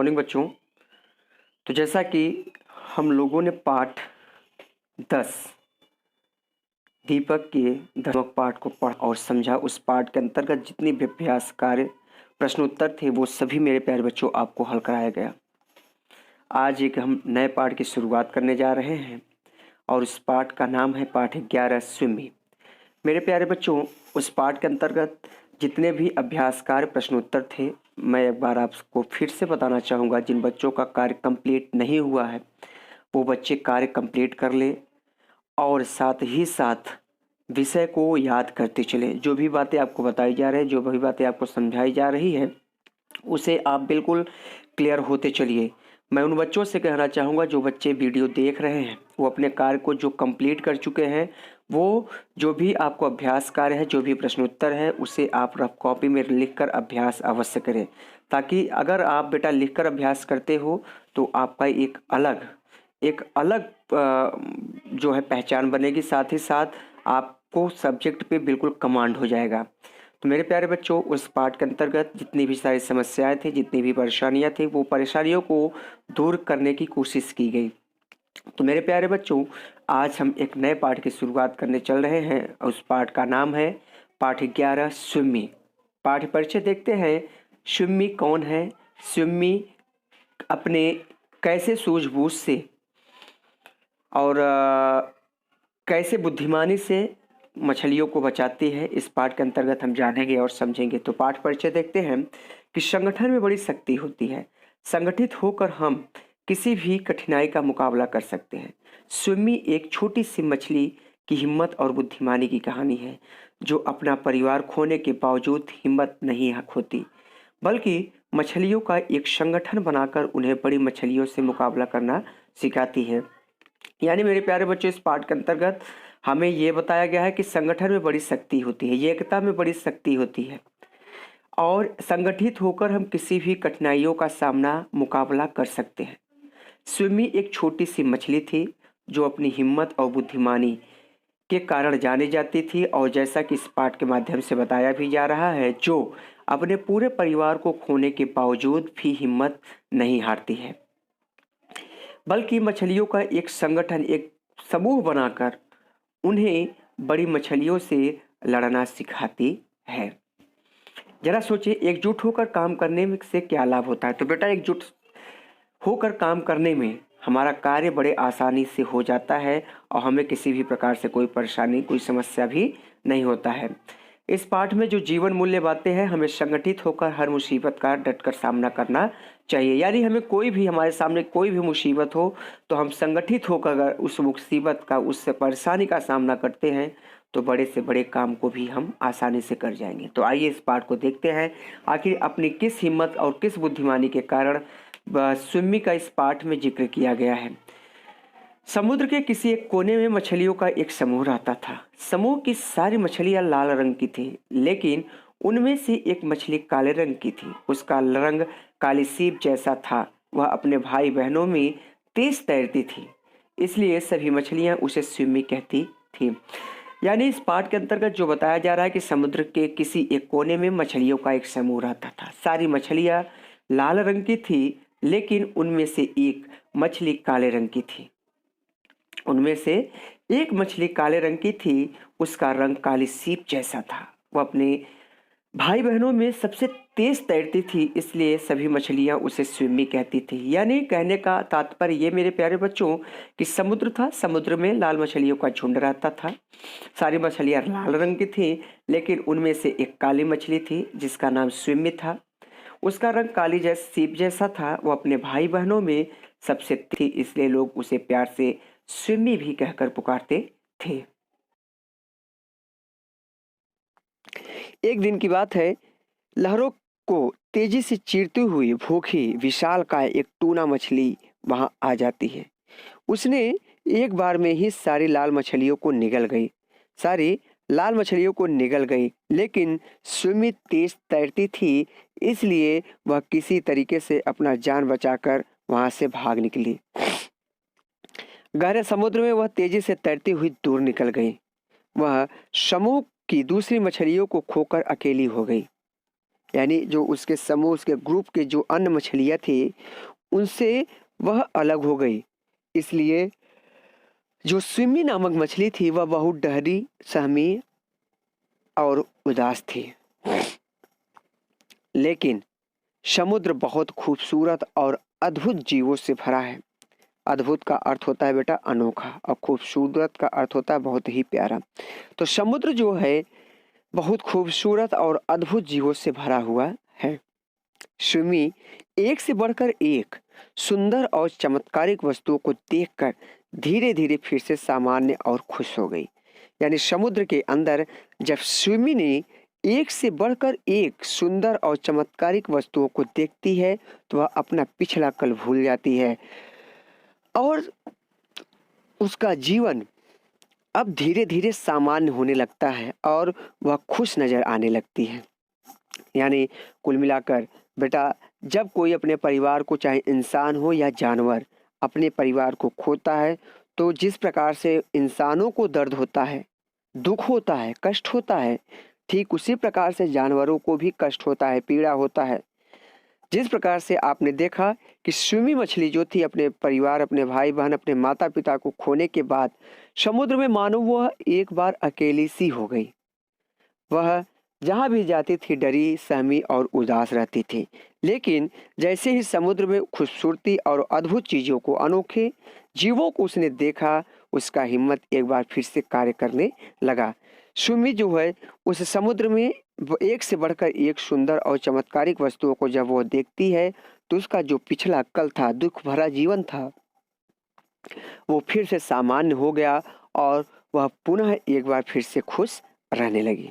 Morning बच्चों। तो जैसा कि हम लोगों ने पाठ 10 दीपक के 10वें पाठ को पढ़ा और समझा, उस पाठ के अंतर्गत जितनी भी अभ्यास कार्य प्रश्नोत्तर थे वो सभी मेरे प्यारे बच्चों आपको हल कराया गया। आज एक हम नए पाठ की शुरुआत करने जा रहे हैं और उस पाठ का नाम है पाठ 11 स्विमी। मेरे प्यारे बच्चों, उस पाठ के अंतर्गत जितने भी अभ्यास कार्य प्रश्नोत्तर थे मैं एक बार आपको फिर से बताना चाहूँगा। जिन बच्चों का कार्य कंप्लीट नहीं हुआ है वो बच्चे कार्य कंप्लीट कर ले और साथ ही साथ विषय को याद करते चले। जो भी बातें आपको बताई जा रही है, जो भी बातें आपको समझाई जा रही है, उसे आप बिल्कुल क्लियर होते चलिए। मैं उन बच्चों से कहना चाहूँगा जो बच्चे वीडियो देख रहे हैं वो अपने कार्य को जो कंप्लीट कर चुके हैं, वो जो भी आपको अभ्यास कार्य है, जो भी प्रश्नोत्तर है, उसे आप रफ कॉपी में लिखकर अभ्यास अवश्य करें, ताकि अगर आप बेटा लिखकर अभ्यास करते हो तो आपका एक अलग जो है पहचान बनेगी। साथ ही साथ आपको सब्जेक्ट पे बिल्कुल कमांड हो जाएगा। तो मेरे प्यारे बच्चों, उस पाठ के अंतर्गत जितनी भी सारी समस्याएं थी, जितनी भी परेशानियां थी, वो परेशानियों को दूर करने की कोशिश की गई। तो मेरे प्यारे बच्चों, आज हम एक नए पाठ की शुरुआत करने चल रहे हैं। उस पाठ का नाम है पाठ 11 स्विमी। पाठ परिचय देखते हैं। स्विमी कौन है? स्विमी अपने कैसे सूझबूझ से और कैसे बुद्धिमानी से मछलियों को बचाती है, इस पाठ के अंतर्गत हम जानेंगे और समझेंगे। तो पाठ परिचय देखते हैं कि संगठन में बड़ी शक्ति होती है। संगठित होकर हम किसी भी कठिनाई का मुकाबला कर सकते हैं। स्विमी एक छोटी सी मछली की हिम्मत और बुद्धिमानी की कहानी है, जो अपना परिवार खोने के बावजूद हिम्मत नहीं खोती, बल्कि मछलियों का एक संगठन बनाकर उन्हें बड़ी मछलियों से मुकाबला करना सिखाती है। यानी मेरे प्यारे बच्चों, इस पाठ के अंतर्गत हमें ये बताया गया है कि संगठन में बड़ी शक्ति होती है, एकता में बड़ी शक्ति होती है और संगठित होकर हम किसी भी कठिनाइयों का मुकाबला कर सकते हैं। स्विमी एक छोटी सी मछली थी जो अपनी हिम्मत और बुद्धिमानी के कारण जानी जाती थी, और जैसा कि इस पाठ के माध्यम से बताया भी जा रहा है, जो अपने पूरे परिवार को खोने के बावजूद भी हिम्मत नहीं हारती है, बल्कि मछलियों का एक संगठन, एक समूह बनाकर उन्हें बड़ी मछलियों से लड़ना सिखाती है। जरा सोचिए, एकजुट होकर काम करने में से क्या लाभ होता है? तो बेटा, एकजुट होकर काम करने में हमारा कार्य बड़े आसानी से हो जाता है और हमें किसी भी प्रकार से कोई परेशानी, कोई समस्या भी नहीं होता है। इस पाठ में जो जीवन मूल्य बातें हैं, हमें संगठित होकर हर मुसीबत का डटकर सामना करना चाहिए। यानी हमें कोई भी, हमारे सामने कोई भी मुसीबत हो तो हम संगठित होकर अगर उस मुसीबत का, उस परेशानी का सामना करते हैं तो बड़े से बड़े काम को भी हम आसानी से कर जाएंगे। तो आइए इस पाठ को देखते हैं, आखिर अपनी किस हिम्मत और किस बुद्धिमानी के कारण स्विमी का इस पाठ में जिक्र किया गया है। समुद्र के किसी एक कोने में मछलियों का एक समूह रहता था। समूह की सारी मछलियां लाल रंग की थी, लेकिन उनमें से एक मछली काले रंग की थी। उसका रंग काली सीप जैसा था। वह अपने भाई बहनों में तेज तैरती थी, इसलिए सभी मछलियां उसे स्विमी कहती थी। यानी इस पाठ के अंतर्गत जो बताया जा रहा है कि समुद्र के किसी एक कोने में मछलियों का एक समूह रहता था। सारी मछलियां लाल रंग की थी, लेकिन उनमें से एक मछली काले रंग की थी। उनमें से एक मछली काले रंग की थी, उसका रंग काली सीप जैसा था। वह अपने भाई बहनों में सबसे तेज तैरती थी, इसलिए सभी मछलियां उसे स्विमी कहती थी। यानी कहने का तात्पर्य ये मेरे प्यारे बच्चों कि समुद्र था, समुद्र में लाल मछलियों का झुंड रहता था। सारी मछलियां लाल रंग की थी, लेकिन उनमें से एक काली मछली थी जिसका नाम स्विमी था। उसका रंग काली जैसा सीप जैसा था। वो अपने भाई बहनों में सबसे थी, इसलिए लोग उसे प्यार से स्विमी भी कहकर पुकारते थे। एक दिन की बात है, लहरों को तेजी से चीरती हुई भूखी विशालकाय एक टूना मछली वहां आ जाती है। उसने एक बार में ही सारी लाल मछलियों को निगल गई, लेकिन स्विमी तेज तैरती थी, इसलिए वह किसी तरीके से अपना जान बचाकर वहां से भाग निकली। गहरे समुद्र में वह तेजी से तैरती हुई दूर निकल गई। वह समूह की दूसरी मछलियों को खोकर अकेली हो गई। यानी जो उसके समूह, उसके ग्रुप के जो अन्य मछलियाँ थी उनसे वह अलग हो गई। इसलिए जो स्विमी नामक मछली थी वह बहुत डरी, सहमी और उदास थी। लेकिन समुद्र बहुत खूबसूरत और अद्भुत जीवों से भरा है। अद्भुत का अर्थ होता है बेटा अनोखा, और खूबसूरत का अर्थ होता है बहुत ही प्यारा। तो समुद्र जो है बहुत खूबसूरत और अद्भुत जीवों से भरा हुआ है। स्विमी एक से बढ़कर एक सुंदर और चमत्कारिक वस्तुओं को देखकर धीरे धीरे फिर से सामान्य और खुश हो गई। यानी समुद्र के अंदर जब स्विमी ने एक से बढ़कर एक सुंदर और चमत्कारिक वस्तुओं को देखती है तो वह अपना पिछला कल भूल जाती है और उसका जीवन अब धीरे धीरे सामान्य होने लगता है और वह खुश नजर आने लगती है। यानी कुल मिलाकर बेटा, जब कोई अपने परिवार को, चाहे इंसान हो या जानवर, अपने परिवार को खोता है तो जिस प्रकार से इंसानों को दर्द होता है, दुख होता है, कष्ट होता है, ठीक उसी प्रकार से जानवरों को भी कष्ट होता है, पीड़ा होता है। जिस प्रकार से आपने देखा कि स्विमी मछली जो थी अपने परिवार, अपने भाई बहन, अपने माता पिता को खोने के बाद समुद्र में मानो वह एक बार अकेली सी हो गई। वह जहाँ भी जाती थी डरी, सहमी और उदास रहती थी। लेकिन जैसे ही समुद्र में खूबसूरती और अद्भुत चीज़ों को, अनोखे जीवों को उसने देखा, उसका हिम्मत एक बार फिर से कार्य करने लगा। स्विमी जो है उस समुद्र में एक से बढ़कर एक सुंदर और चमत्कारिक वस्तुओं को जब वो देखती है तो उसका जो पिछला कल था, दुख भरा जीवन था, वो फिर से सामान्य हो गया और वह पुनः एक बार फिर से खुश रहने लगी।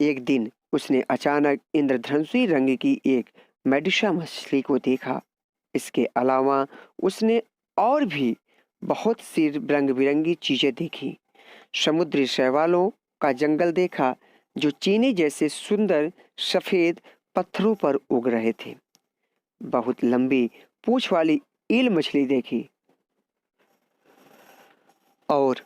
एक दिन उसने अचानक इंद्रधनुषी रंग की एक मेडुसा मछली को देखा। इसके अलावा उसने और भी बहुत सी रंग बिरंगी चीजें देखी। समुद्री शैवालों का जंगल देखा जो चीनी जैसे सुंदर सफेद पत्थरों पर उग रहे थे। बहुत लंबी पूंछ वाली ईल मछली देखी और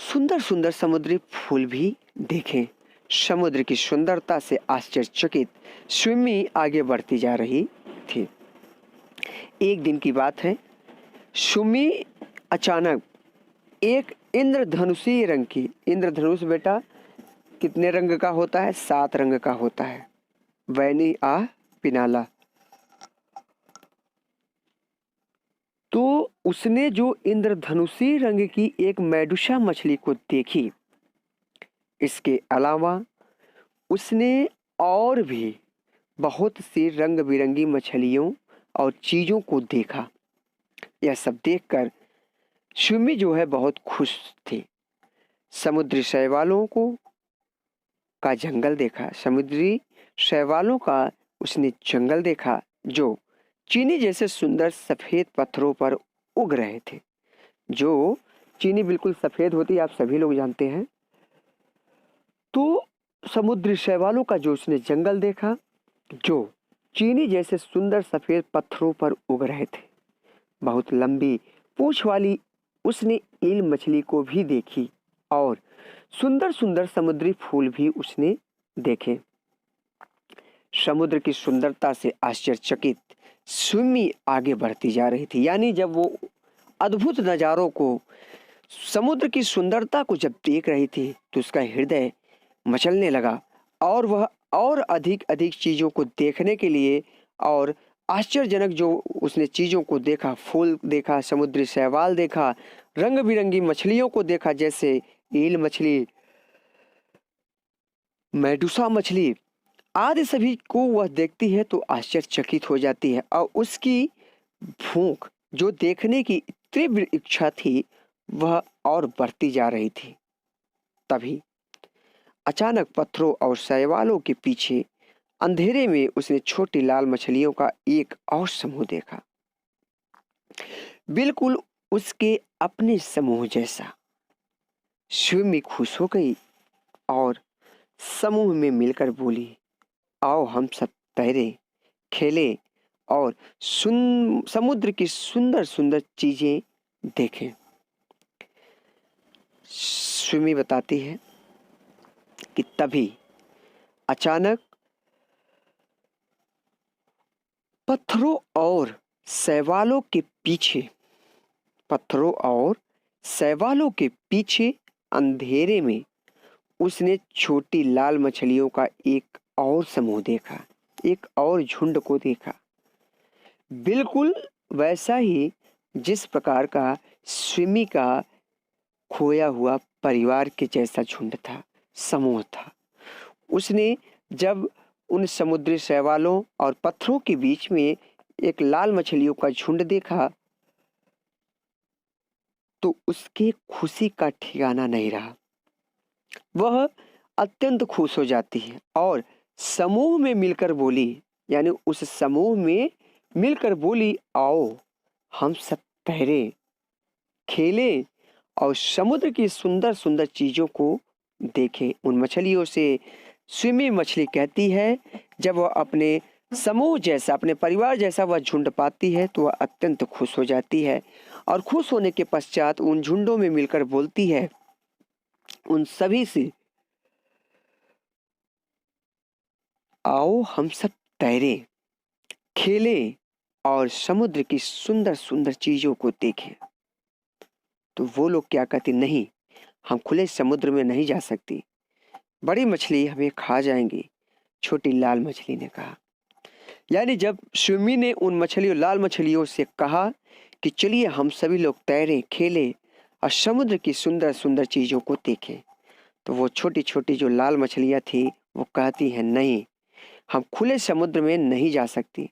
सुंदर सुंदर समुद्री फूल भी देखे। समुद्र की सुंदरता से आश्चर्यचकित स्विमी आगे बढ़ती जा रही थी। एक दिन की बात है, स्विमी अचानक एक इंद्रधनुषी रंग की, इंद्रधनुष बेटा कितने रंग का होता है? 7 रंग का होता है। वैनी आ पिनाला। तो उसने जो इंद्रधनुषी रंग की एक मेडुसा मछली को देखी, इसके अलावा उसने और भी बहुत सी रंग बिरंगी मछलियों और चीजों को देखा। यह सब देखकर स्विमी जो है बहुत खुश थी। समुद्री शैवालों को का जंगल देखा, समुद्री शैवालों का उसने जंगल देखा जो चीनी जैसे सुंदर सफेद पत्थरों पर उग रहे थे। जो चीनी बिल्कुल सफेद होती है, आप सभी लोग जानते हैं। तो समुद्री शैवालों का जो उसने जंगल देखा जो चीनी जैसे सुंदर सफेद पत्थरों पर उग रहे थे। बहुत लंबी पूंछ वाली उसने ईल मछली को भी देखी और सुंदर सुंदर समुद्री फूल भी उसने देखे। समुद्र की सुंदरता से आश्चर्यचकित स्विमी आगे बढ़ती जा रही थी। यानी जब वो अद्भुत नज़ारों को, समुद्र की सुंदरता को जब देख रही थी तो उसका हृदय मचलने लगा और वह और अधिक अधिक चीज़ों को देखने के लिए, और आश्चर्यजनक जो उसने चीज़ों को देखा, फूल देखा, समुद्री शैवाल देखा, रंग बिरंगी मछलियों को देखा, जैसे ईल मछली, मेडुसा मछली आदि सभी को वह देखती है तो आश्चर्यचकित हो जाती है और उसकी भूख, जो देखने की तीव्र इच्छा थी, वह और बढ़ती जा रही थी। तभी अचानक पत्थरों और शैवालों के पीछे अंधेरे में उसने छोटी लाल मछलियों का एक और समूह देखा, बिल्कुल उसके अपने समूह जैसा। स्विमी खुश हो गई और समूह में मिलकर बोली, आओ हम सब तैरे, खेले और समुद्र की सुंदर सुंदर चीजें देखें। स्विमी बताती है कि तभी अचानक पत्थरों और शैवालों के पीछे पत्थरों और शैवालों के पीछे अंधेरे में उसने छोटी लाल मछलियों का एक और समूह देखा, एक और झुंड को देखा, बिल्कुल वैसा ही जिस प्रकार का स्विमी का खोया हुआ परिवार के जैसा झुंड था, समूह था। उसने जब उन समुद्री शैवालों और पत्थरों के बीच में एक लाल मछलियों का झुंड देखा तो उसके खुशी का ठिकाना नहीं रहा। वह अत्यंत खुश हो जाती है और समूह में मिलकर बोली, यानी उस समूह में मिलकर बोली, आओ हम सब तैरें, खेलें और समुद्र की सुंदर सुंदर चीजों को देखें। उन मछलियों से स्विमी मछली कहती है, जब वह अपने समूह जैसा, अपने परिवार जैसा वह झुंड पाती है तो वह अत्यंत खुश हो जाती है और खुश होने के पश्चात उन झुंडों में मिलकर बोलती है उन सभी से, आओ हम सब तैरें, खेलें और समुद्र की सुंदर सुंदर चीजों को देखें। तो वो लोग क्या कहते, नहीं, हम खुले समुद्र में नहीं जा सकती, बड़ी मछली हमें खा जाएंगी। छोटी लाल मछली ने कहा, यानी जब स्विमी ने उन मछलियों, लाल मछलियों से कहा कि चलिए हम सभी लोग तैरें, खेलें और समुद्र की सुंदर सुंदर चीजों को देखें, तो वो छोटी छोटी जो लाल मछलियां थी वो कहती हैं, नहीं, हम खुले समुद्र में नहीं जा सकती,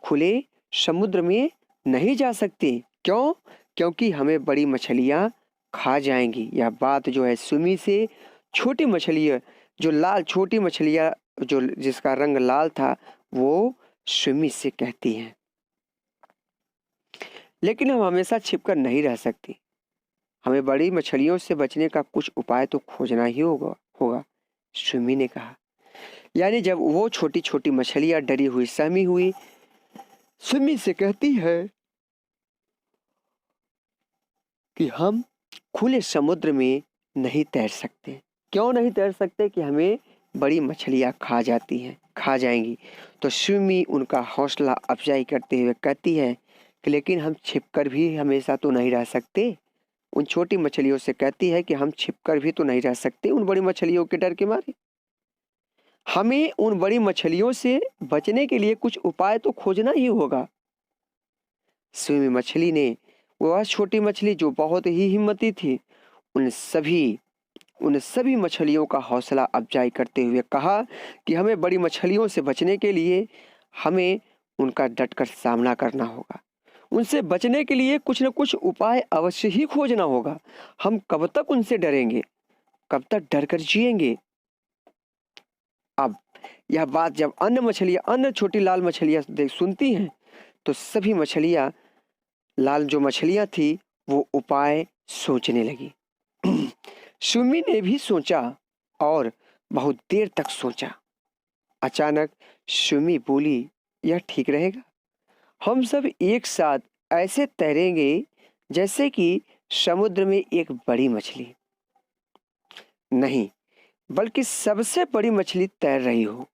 खुले समुद्र में नहीं जा सकती। क्यों? क्योंकि हमें बड़ी मछलियां खा जाएंगी। यह बात जो है स्विमी से छोटी मछलियां, जो लाल छोटी मछलियां, जो जिसका रंग लाल था, वो स्विमी से कहती हैं। लेकिन हम हमेशा छिपकर नहीं रह सकती, हमें बड़ी मछलियों से बचने का कुछ उपाय तो खोजना ही होगा स्विमी ने कहा। यानी जब वो छोटी छोटी मछलियां डरी हुई, सहमी हुई, स्विमी से कहती है कि हम खुले समुद्र में नहीं तैर सकते। क्यों नहीं तैर सकते? कि हमें बड़ी मछलियां खा जाती हैं, खा जाएंगी। तो स्विमी उनका हौसला अफजाई करते हुए कहती है कि लेकिन हम छिपकर भी हमेशा तो नहीं रह सकते। उन छोटी मछलियों से कहती है कि हम छिपकर भी तो नहीं रह सकते उन बड़ी मछलियों के डर के मारे, हमें उन बड़ी मछलियों से बचने के लिए कुछ उपाय तो खोजना ही होगा। स्विमी मछली ने, वह छोटी मछली जो बहुत ही हिम्मती थी, उन सभी मछलियों का हौसला अफजाई करते हुए कहा कि हमें बड़ी मछलियों से बचने के लिए हमें उनका डटकर सामना करना होगा, उनसे बचने के लिए कुछ न कुछ उपाय अवश्य ही खोजना होगा। हम कब तक उनसे डरेंगे, कब तक डरकर जिएंगे? अब यह बात जब अन्य छोटी लाल मछलियां सुनती हैं तो सभी मछलियां, लाल जो मछलियां थी, वो उपाय सोचने लगी। स्विमी ने भी सोचा और बहुत देर तक सोचा। अचानक स्विमी बोली, यह ठीक रहेगा, हम सब एक साथ ऐसे तैरेंगे जैसे कि समुद्र में एक बड़ी मछली, नहीं बल्कि सबसे बड़ी मछली तैर रही हो।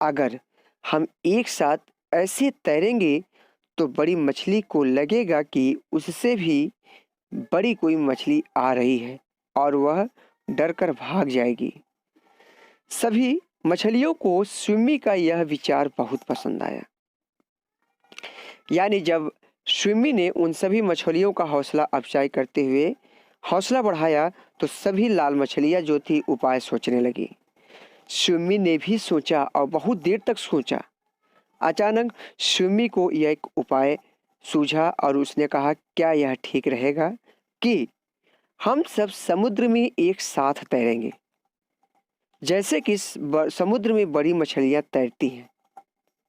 अगर हम एक साथ ऐसे तैरेंगे तो बड़ी मछली को लगेगा कि उससे भी बड़ी कोई मछली आ रही है और वह डरकर भाग जाएगी। सभी मछलियों को स्विमी का यह विचार बहुत पसंद आया। यानी जब स्विमी ने उन सभी मछलियों का हौसला अफजाई करते हुए हौसला बढ़ाया तो सभी लाल मछलियां जो थी उपाय सोचने लगी। स्विमी ने भी सोचा और बहुत देर तक सोचा। अचानक स्विमी को यह एक उपाय सूझा और उसने कहा, क्या यह ठीक रहेगा कि हम सब समुद्र में एक साथ तैरेंगे जैसे कि समुद्र में बड़ी मछलियां तैरती हैं?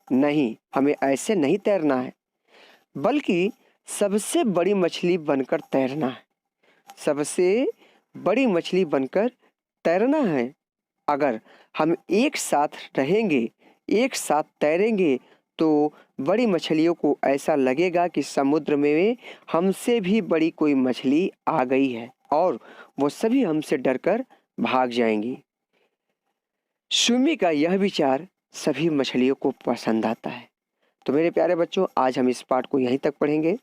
नहीं, हमें ऐसे नहीं तैरना है, बल्कि सबसे बड़ी मछली बनकर तैरना है, सबसे बड़ी मछली बनकर तैरना है। अगर हम एक साथ रहेंगे, एक साथ तैरेंगे तो बड़ी मछलियों को ऐसा लगेगा कि समुद्र में हमसे भी बड़ी कोई मछली आ गई है और वो सभी हमसे डरकर भाग जाएंगी। स्विमी का यह विचार सभी मछलियों को पसंद आता है। तो मेरे प्यारे बच्चों, आज हम इस पाठ को यहीं तक पढ़ेंगे।